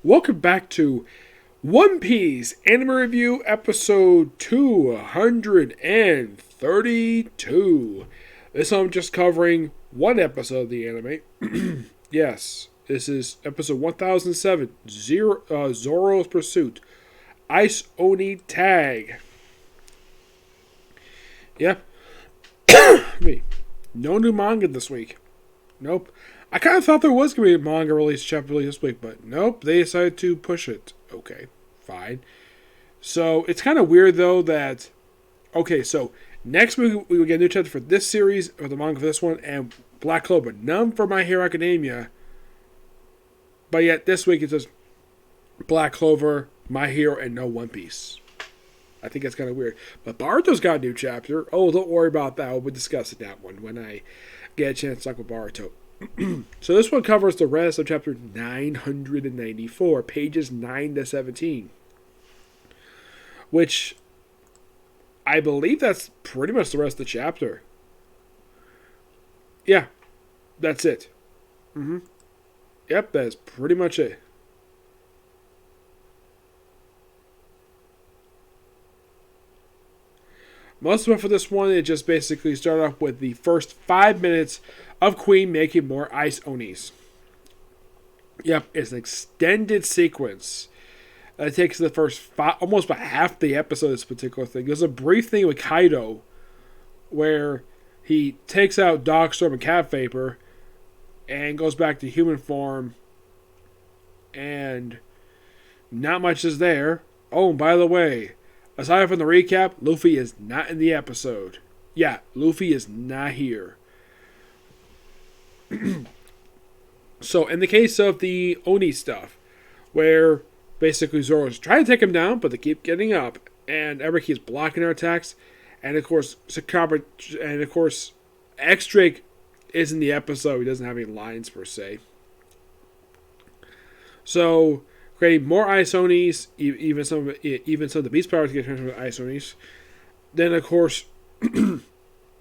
Welcome back to One Piece Anime Review Episode 232. This I'm just covering one episode of the anime. Yes, this is episode 1007, Zoro's Pursuit. Ice Oni Tag. Yep. Me. No new manga this week. Nope. I kind of thought there was going to be a manga release chapter this week, but nope, they decided to push it. Okay, fine. So, it's kind of weird, though, that... Okay, so, next week we will get a new chapter for this series, or the manga for this one, and Black Clover. None for My Hero Academia. But yet, this week it says Black Clover, My Hero, and no One Piece. I think that's kind of weird. But Baruto's got a new chapter. Oh, don't worry about that. We'll be discussing that one when I get a chance to talk with Baruto. So this one covers the rest of chapter 994, pages 9 to 17. Which, I believe that's pretty much the rest of the chapter. Yeah, that's it. Yep, that's pretty much it. Most of it for this one, it just basically started off with the first 5 minutes of Queen making more Ice Onis. Yep, it's an extended sequence. It takes the first almost about half the episode of this particular thing. There's a brief thing with Kaido where he takes out Dogstorm and Cat Vapor and goes back to human form, and not much is there. Oh, and by the way, aside from the recap, Luffy is not in the episode. Yeah, Luffy is not here. So, in the case of the Oni stuff, where basically Zoro's trying to take him down, but they keep getting up, and everybody keeps blocking their attacks, and of course, X-Drake is in the episode. He doesn't have any lines per se. So, creating more Ice Onis, even some of the Beast Powers get transferred to Ice Onis. Then, of course, then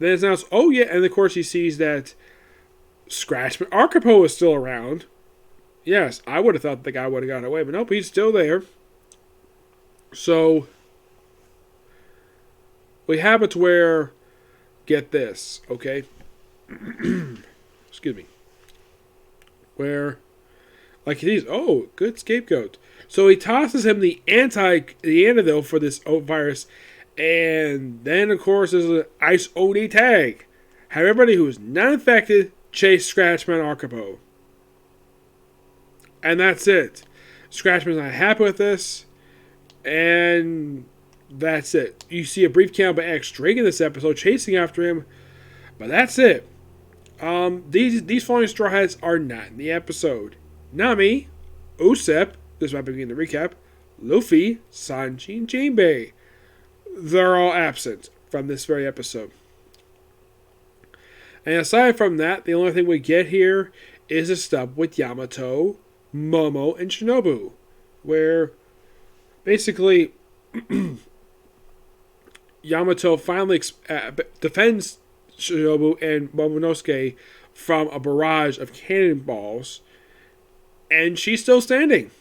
it's announced, oh yeah, and of course he sees that Scratchman Archipo is still around. Yes, I would have thought the guy would have gotten away, but nope, he's still there. So, we have it where, get this, okay? Excuse me. Where, like he's, oh, good scapegoat. So he tosses him the antidote for this virus, and then of course there's an Ice Oni tag. Have everybody who is not infected chase Scratchman Archipo. And that's it. Scratchman's not happy with this, and that's it. You see a brief count by X-Drake in this episode chasing after him, but that's it. These falling Straw Hats are not in the episode. Nami, Usopp, this might be the recap, Luffy, Sanji, and Jinbei. They're all absent from this very episode. And aside from that, the only thing we get here is a stub with Yamato, Momo, and Shinobu, where basically Yamato finally defends Shinobu and Momonosuke from a barrage of cannonballs, and she's still standing.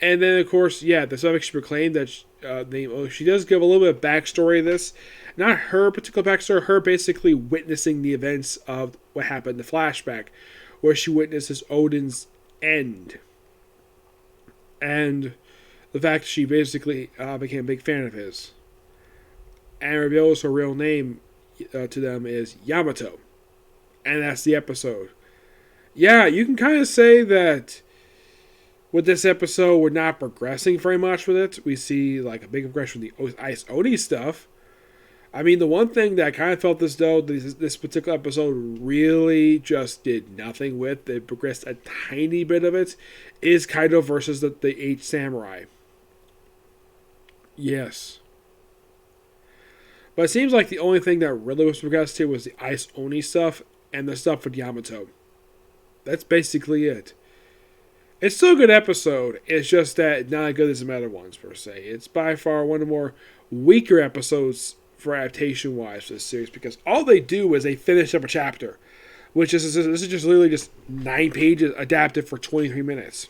And then, of course, yeah, the subject should proclaim that she does give a little bit of backstory of this. Not her particular backstory, her basically witnessing the events of what happened in the flashback, where she witnesses Odin's end. And the fact she basically became a big fan of his. And reveals her real name to them is Yamato. And that's the episode. Yeah, you can kind of say that with this episode, we're not progressing very much with it. We see like a big progression with the Ice Oni stuff. I mean, the one thing that I kind of felt as though this particular episode really just did nothing with, they progressed a tiny bit of it, is Kaido versus the 8 Samurai. Yes. But it seems like the only thing that really was progressed here was the Ice Oni stuff and the stuff with Yamato. That's basically it. It's still a good episode. It's just that not as good as the other ones, per se. It's by far one of the more weaker episodes for adaptation-wise for this series, because all they do is they finish up a chapter, which is this is just literally just 9 pages adapted for 23 minutes.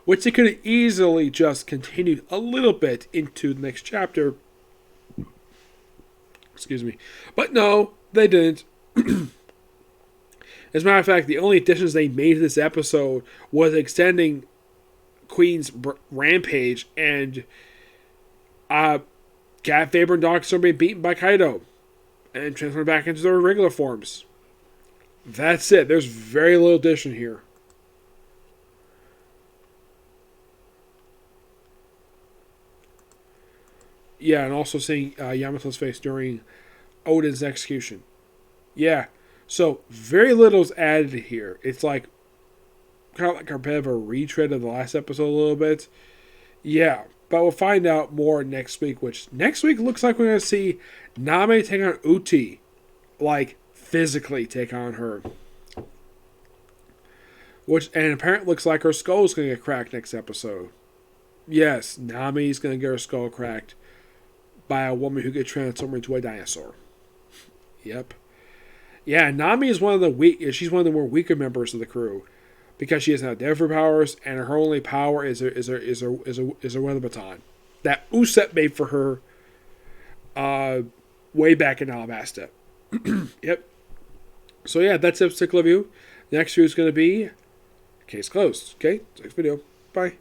which they could have easily just continued a little bit into the next chapter. Excuse me. But no, they didn't. As a matter of fact, the only additions they made to this episode was extending Queen's rampage and Cat, Faber, and Dog Storm being beaten by Kaido and transferred back into their regular forms. That's it. There's very little addition here. Yeah, and also seeing Yamato's face during Odin's execution. Yeah, so very little is added here. It's like kind of like a bit of a retread of the last episode a little bit. Yeah, but we'll find out more next week, which next week looks like we're going to see Nami take on Uti. Like, physically take on her. And apparently looks like her skull's going to get cracked next episode. Yes, Nami's going to get her skull cracked by a woman who gets transformed into a dinosaur. Yep. Yeah, Nami is one of the she's one of the more weaker members of the crew because she doesn't have Death powers, and her only power is her weather baton that Usopp made for her way back in Alabasta. Yep. So yeah, that's a particular review. Next review is going to be Case Closed. Okay, next video. Bye.